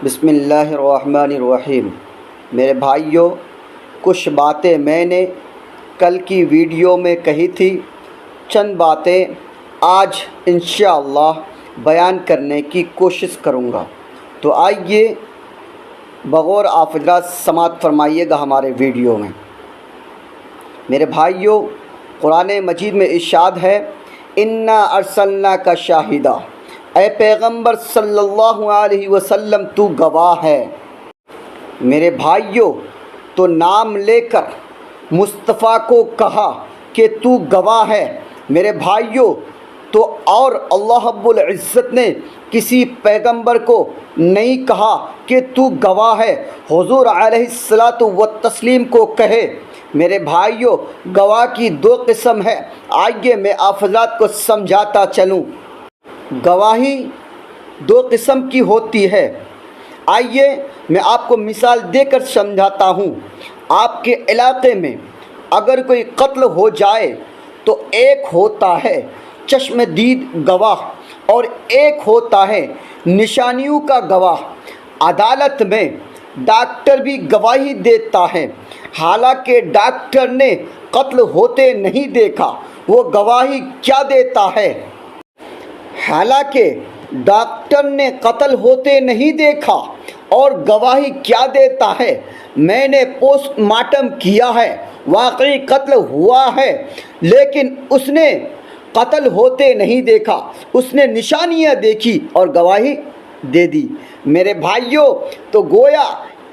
بسم اللہ الرحمن الرحیم۔ میرے بھائیوں، کچھ باتیں میں نے کل کی ویڈیو میں کہی تھی، چند باتیں آج انشاءاللہ بیان کرنے کی کوشش کروں گا۔ تو آئیے بغور آپ حضرات سماعت فرمائیے گا ہمارے ویڈیو میں۔ میرے بھائیوں، قرآن مجید میں ارشاد ہے، انا ارسلناک شاہدا، اے پیغمبر صلی اللہ علیہ وسلم تو گواہ ہے۔ میرے بھائیوں، تو نام لے کر مصطفیٰ کو کہا کہ تو گواہ ہے۔ میرے بھائیوں، تو اور اللہ رب العزت نے کسی پیغمبر کو نہیں کہا کہ تو گواہ ہے، حضور علیہ الصلاۃ والتسلیم کو کہے۔ میرے بھائیوں، گواہ کی دو قسم ہے، آئیے میں آپ حضرات کو سمجھاتا چلوں۔ گواہی دو قسم کی ہوتی ہے، آئیے میں آپ کو مثال دے کر سمجھاتا ہوں۔ آپ کے علاقے میں اگر کوئی قتل ہو جائے تو ایک ہوتا ہے چشم دید گواہ اور ایک ہوتا ہے نشانیوں کا گواہ۔ عدالت میں ڈاکٹر بھی گواہی دیتا ہے، حالانکہ ڈاکٹر نے قتل ہوتے نہیں دیکھا، وہ گواہی کیا دیتا ہے؟ حالانکہ ڈاکٹر نے قتل ہوتے نہیں دیکھا اور گواہی کیا دیتا ہے؟ میں نے پوسٹ مارٹم کیا ہے، واقعی قتل ہوا ہے، لیکن اس نے قتل ہوتے نہیں دیکھا، اس نے نشانیاں دیکھی اور گواہی دے دی۔ میرے بھائیوں، تو گویا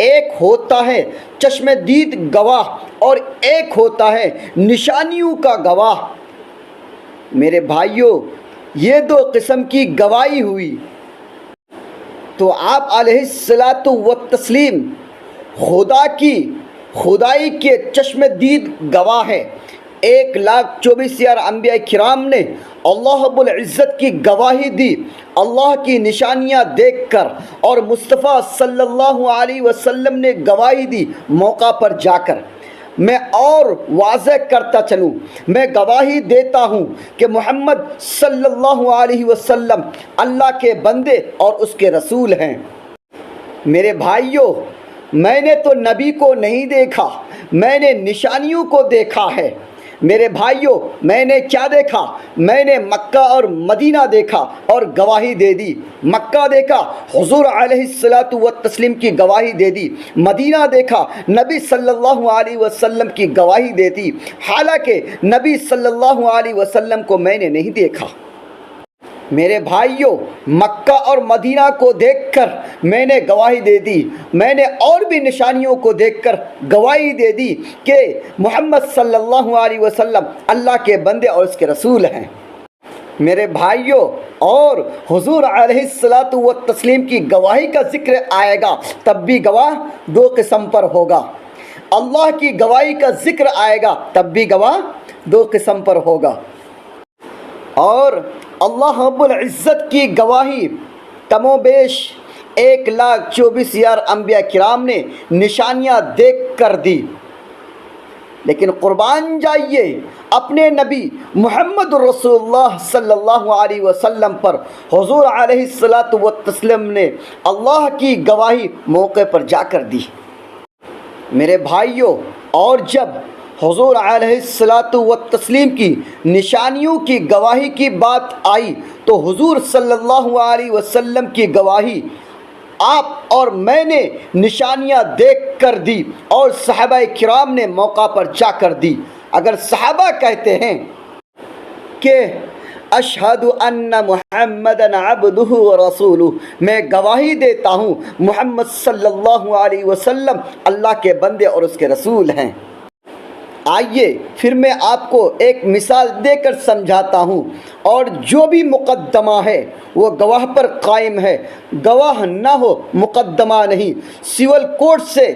ایک ہوتا ہے چشم دید گواہ اور ایک ہوتا ہے نشانیوں کا گواہ۔ میرے بھائیوں، یہ دو قسم کی گواہی ہوئی۔ تو آپ علیہ الصلاۃ والتسلیم خدائی کے چشم دید گواہ ہے۔ 1,24,000 انبیاء کرام نے اللہ رب العزت کی گواہی دی، اللہ کی نشانیاں دیکھ کر، اور مصطفیٰ صلی اللہ علیہ وسلم نے گواہی دی موقع پر جا کر۔ میں اور واضح کرتا چلوں، میں گواہی دیتا ہوں کہ محمد صلی اللہ علیہ وسلم اللہ کے بندے اور اس کے رسول ہیں۔ میرے بھائیوں، میں نے تو نبی کو نہیں دیکھا، میں نے نشانیوں کو دیکھا ہے۔ میرے بھائیوں، میں نے کیا دیکھا؟ میں نے مکہ اور مدینہ دیکھا اور گواہی دے دی۔ مکہ دیکھا، حضور علیہ الصلاۃ والتسلیم کی گواہی دے دی۔ مدینہ دیکھا، نبی صلی اللہ علیہ وسلم کی گواہی دے دی، حالانکہ نبی صلی اللہ علیہ وسلم کو میں نے نہیں دیکھا۔ میرے بھائیوں، مکہ اور مدینہ کو دیکھ کر میں نے گواہی دے دی، میں نے اور بھی نشانیوں کو دیکھ کر گواہی دے دی کہ محمد صلی اللہ علیہ وسلم اللہ کے بندے اور اس کے رسول ہیں۔ میرے بھائیوں، اور حضور علیہ الصلاۃ والتسلیم کی گواہی کا ذکر آئے گا تب بھی گواہ دو قسم پر ہوگا۔ اللہ کی گواہی کا ذکر آئے گا تب بھی گواہ دو قسم پر ہوگا۔ اور اللہ رب العزت کی گواہی کم و بیش 1,24,000 انبیاء کرام نے نشانیاں دیکھ کر دی، لیکن قربان جائیے اپنے نبی محمد رسول اللہ صلی اللہ علیہ وسلم پر حضور علیہ الصلاۃ والتسلیم نے اللہ کی گواہی موقع پر جا کر دی۔ میرے بھائیوں، اور جب حضور علیہ الصلاۃ والتسلیم کی نشانیوں کی گواہی کی بات آئی تو حضور صلی اللہ علیہ وسلم کی گواہی آپ اور میں نے نشانیاں دیکھ کر دی اور صحابہ کرام نے موقع پر جا کر دی۔ اگر صحابہ کہتے ہیں کہ اشہد ان محمدن عبدہ ورسولہ، میں گواہی دیتا ہوں محمد صلی اللہ علیہ وسلم اللہ کے بندے اور اس کے رسول ہیں، آئیے پھر میں آپ کو ایک مثال دے کر سمجھاتا ہوں۔ اور جو بھی مقدمہ ہے وہ گواہ پر قائم ہے، گواہ نہ ہو مقدمہ نہیں۔ سول کورٹ سے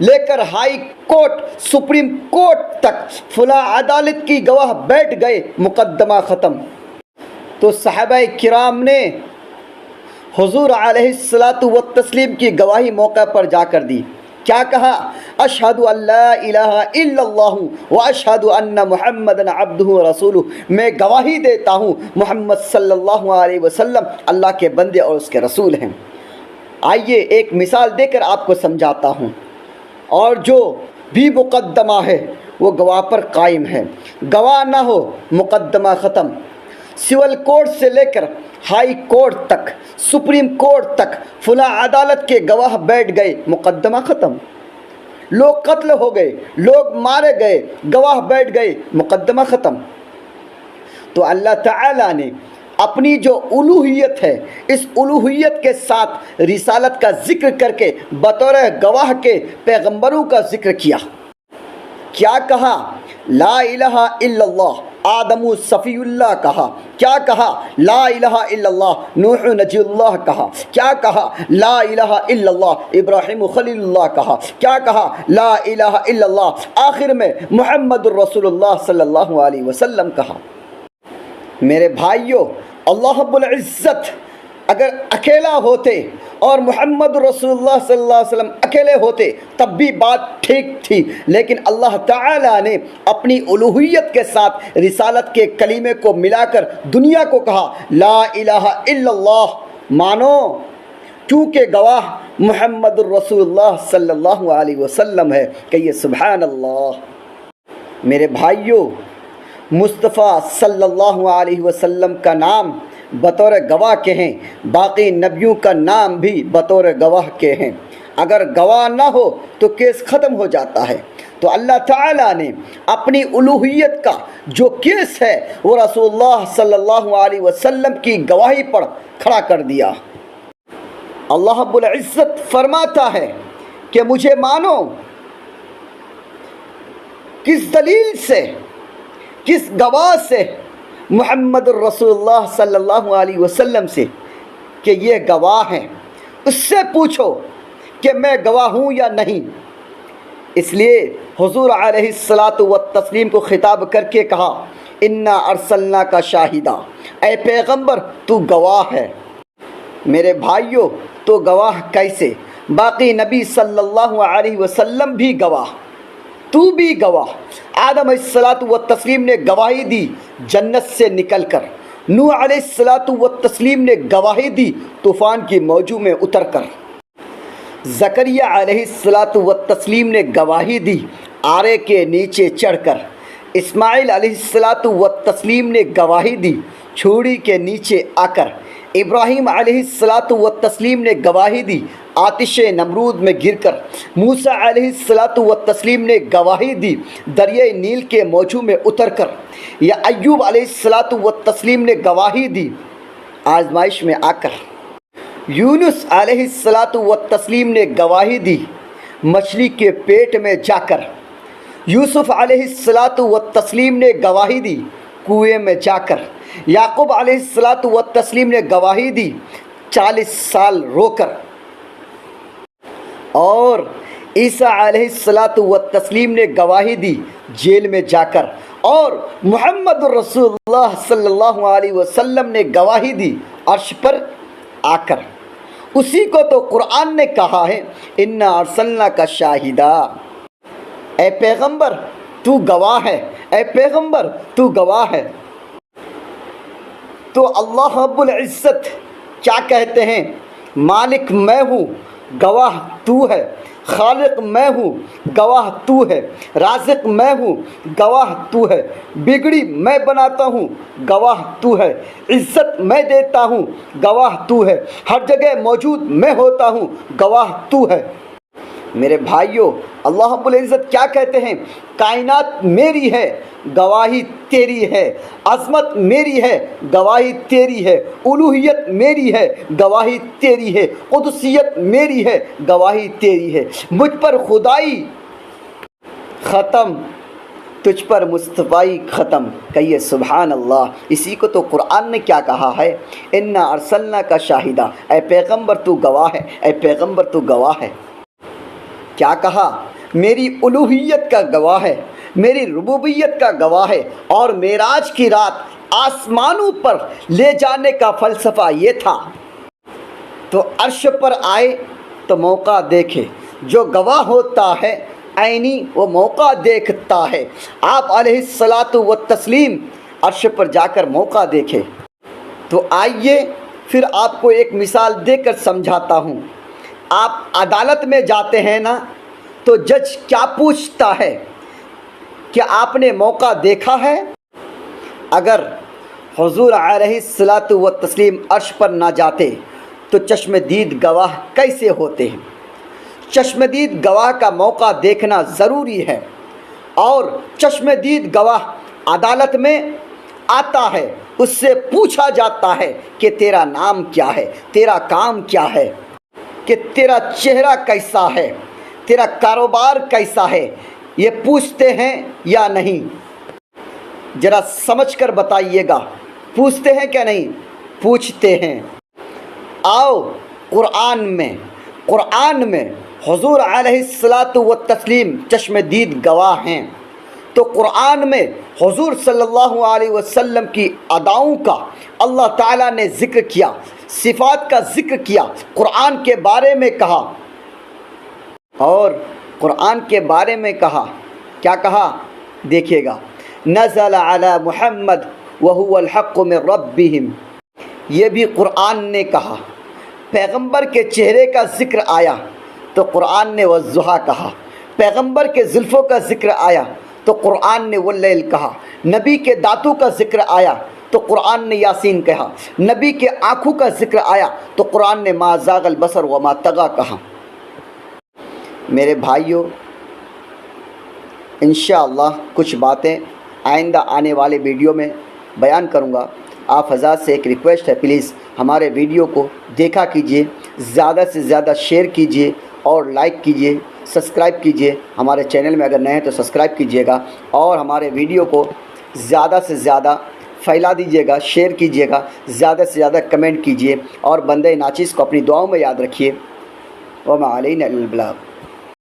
لے کر ہائی کورٹ، سپریم کورٹ تک فلاں عدالت کی گواہ بیٹھ گئے، مقدمہ ختم۔ تو صحابہ کرام نے حضور علیہ الصلاۃ والتسلیم کی گواہی موقع پر جا کر دی۔ کیا کہا؟ اشہد ان لا الہ الا اللہ و اشہد ان محمد عبدہ ورسولہ، میں گواہی دیتا ہوں محمد صلی اللہ علیہ وسلم اللہ کے بندے اور اس کے رسول ہیں۔ آئیے ایک مثال دے کر آپ کو سمجھاتا ہوں۔ اور جو بھی مقدمہ ہے وہ گواہ پر قائم ہے، گواہ نہ ہو مقدمہ ختم۔ سول کورٹ سے لے کر ہائی کورٹ تک، سپریم کورٹ تک فلاں عدالت کے گواہ بیٹھ گئے، مقدمہ ختم۔ لوگ قتل ہو گئے، لوگ مارے گئے، گواہ بیٹھ گئے، مقدمہ ختم۔ تو اللہ تعالیٰ نے اپنی جو الوہیت ہے، اس الوہیت کے ساتھ رسالت کا ذکر کر کے بطور گواہ کے پیغمبروں کا ذکر کیا۔ کیا کہا؟ لا الہ الا اللہ، آدم صفی اللہ کہا۔ کیا کہا؟ لا الہ الا اللہ، نوح نجی اللہ کہا۔ کیا کہا؟ لا الہ الا اللہ، ابراہیم خلیل اللہ کہا۔ کیا کہا؟ لا الہ الا اللہ، آخر میں محمد الرسول اللہ صلی اللہ علیہ وسلم کہا۔ میرے بھائیوں، اللہ رب العزت اگر اکیلا ہوتے اور محمد رسول اللہ صلی اللہ علیہ وسلم اکیلے ہوتے تب بھی بات ٹھیک تھی، لیکن اللہ تعالیٰ نے اپنی الوہیت کے ساتھ رسالت کے کلمے کو ملا کر دنیا کو کہا لا الہ الا اللہ مانو، کیونکہ گواہ محمد الرسول اللہ صلی اللہ علیہ وسلم ہے۔ کہیے سبحان اللہ۔ میرے بھائیوں، مصطفیٰ صلی اللہ علیہ وسلم کا نام بطور گواہ کے ہیں، باقی نبیوں کا نام بھی بطور گواہ کے ہیں۔ اگر گواہ نہ ہو تو کیس ختم ہو جاتا ہے۔ تو اللہ تعالیٰ نے اپنی الوہیت کا جو کیس ہے وہ رسول اللہ صلی اللہ علیہ وسلم کی گواہی پر کھڑا کر دیا۔ اللہ رب العزت فرماتا ہے کہ مجھے مانو، کس دلیل سے، کس گواہ سے؟ محمد الرسول اللہ صلی اللہ علیہ وسلم سے کہ یہ گواہ ہیں۔ اس سے پوچھو کہ میں گواہ ہوں یا نہیں۔ اس لیے حضور علیہ الصلاۃ والتسلیم کو خطاب کر کے کہا انا ارسلناک شاہدا، اے پیغمبر تو گواہ ہے۔ میرے بھائیوں، تو گواہ کیسے؟ باقی نبی صلی اللہ علیہ وسلم بھی گواہ، تو بھی گواہ۔ آدم علیہ الصلاۃ والتسلیم نے گواہی دی جنت سے نکل کر، نوح علیہ الصلاۃ والتسلیم نے گواہی دی طوفان کی موجوں میں اتر کر، زکریا علیہ الصلاۃ والتسلیم نے گواہی دی آرے کے نیچے چڑھ کر، اسماعیل علیہ الصلاۃ والتسلیم نے گواہی دی چھوڑی کے نیچے آ کر، ابراہیم علیہ الصلاۃ والتسلیم نے گواہی دی آتش نمرود میں گر کر، موسیٰ علیہ الصلاۃ والتسلیم نے گواہی دی دریائے نیل کے موجوں میں اتر کر، یا ایوب علیہ الصلاۃ والتسلیم نے گواہی دی آزمائش میں آ کر، یونس علیہ الصلاۃ والتسلیم نے گواہی دی مچھلی کے پیٹ میں جا کر، یوسف علیہ الصلاۃ والتسلیم نے گواہی دی کنویں میں جا کر، یعقوب علیہ الصلاۃ والتسلیم نے گواہی دی 40 سال رو کر، اور عیسیٰ علیہ الصلاۃ والتسلیم نے گواہی دی جیل میں جا کر، اور محمد الرسول اللہ صلی اللہ علیہ وسلم نے گواہی دی عرش پر آ کر۔ اسی کو تو قرآن نے کہا ہے انا ارسلناک شاہدا، اے پیغمبر تو گواہ ہے، اے پیغمبر تو گواہ ہے۔ تو اللہ رب العزت کیا کہتے ہیں؟ مالک میں ہوں، گواہ تو ہے، خالق میں ہوں، گواہ تو ہے، رازق میں ہوں، گواہ تو ہے، بگڑی میں بناتا ہوں، گواہ تو ہے، عزت میں دیتا ہوں، گواہ تو ہے، ہر جگہ موجود میں ہوتا ہوں، گواہ تو ہے۔ میرے بھائیوں، اللہ رب العزت کیا کہتے ہیں؟ کائنات میری ہے، گواہی تیری ہے، عظمت میری ہے، گواہی تیری ہے، الوہیت میری ہے، گواہی تیری ہے، قدسیت میری ہے، گواہی تیری ہے، مجھ پر خدائی ختم، تجھ پر مصطفیٰ ختم۔ کہیے سبحان اللہ۔ اسی کو تو قرآن نے کیا کہا ہے؟ انا ارسلناک شاہدا، اے پیغمبر تو گواہ ہے، اے پیغمبر تو گواہ ہے۔ کیا کہا؟ میری الوہیت کا گواہ ہے، میری ربوبیت کا گواہ ہے، اور معراج کی رات آسمانوں پر لے جانے کا فلسفہ یہ تھا۔ تو عرش پر آئے تو موقع دیکھے، جو گواہ ہوتا ہے عینی وہ موقع دیکھتا ہے۔ آپ علیہ الصلاۃ والتسلیم عرش پر جا کر موقع دیکھے۔ تو آئیے پھر آپ کو ایک مثال دے کر سمجھاتا ہوں۔ آپ عدالت میں جاتے ہیں نا تو جج کیا پوچھتا ہے کہ آپ نے موقع دیکھا ہے؟ اگر حضور علیہ الصلاۃ والتسلیم عرش پر نہ جاتے تو چشم دید گواہ کیسے ہوتے ہیں؟ چشم دید گواہ کا موقع دیکھنا ضروری ہے، اور چشم دید گواہ عدالت میں آتا ہے، اس سے پوچھا جاتا ہے کہ تیرا نام کیا ہے، تیرا کام کیا ہے، کہ تیرا چہرہ کیسا ہے، تیرا کاروبار کیسا ہے، یہ پوچھتے ہیں یا نہیں؟ ذرا سمجھ کر بتائیے گا، پوچھتے ہیں کیا نہیں؟ پوچھتے ہیں۔ آؤ قرآن میں حضور علیہ الصلاۃ والتسلیم چشم دید گواہ ہیں، تو قرآن میں حضور صلی اللہ علیہ وسلم کی اداؤں کا اللہ تعالیٰ نے ذکر کیا، صفات کا ذکر کیا، قرآن کے بارے میں کہا، اور قرآن کے بارے میں کہا کیا کہا؟ دیکھیے گا، نزل علی محمد وہو الحق من ربہم، یہ بھی قرآن نے کہا۔ پیغمبر کے چہرے کا ذکر آیا تو قرآن نے والضحیٰ کہا، پیغمبر کے زلفوں کا ذکر آیا تو قرآن نے واللیل کہا، نبی کے دانتوں کا ذکر آیا تو قرآن نے یاسین کہا، نبی کے آنکھوں کا ذکر آیا تو قرآن نے ما زاغ البصر وما طغى کہا۔ میرے بھائیوں، انشاءاللہ کچھ باتیں آئندہ آنے والے ویڈیو میں بیان کروں گا۔ آپ حضرات سے ایک ریکویسٹ ہے، پلیز ہمارے ویڈیو کو دیکھا کیجئے، زیادہ سے زیادہ شیئر کیجئے اور لائک کیجئے، سبسکرائب کیجئے۔ ہمارے چینل میں اگر نئے ہیں تو سبسکرائب کیجئے گا، اور ہمارے ویڈیو کو زیادہ سے زیادہ پھیلا دیجئے گا، شیئر کیجئے گا، زیادہ سے زیادہ کمنٹ کیجئے، اور بندہ ناچیز کو اپنی دعاؤں میں یاد رکھیے۔ وما علینا الا البلاغ۔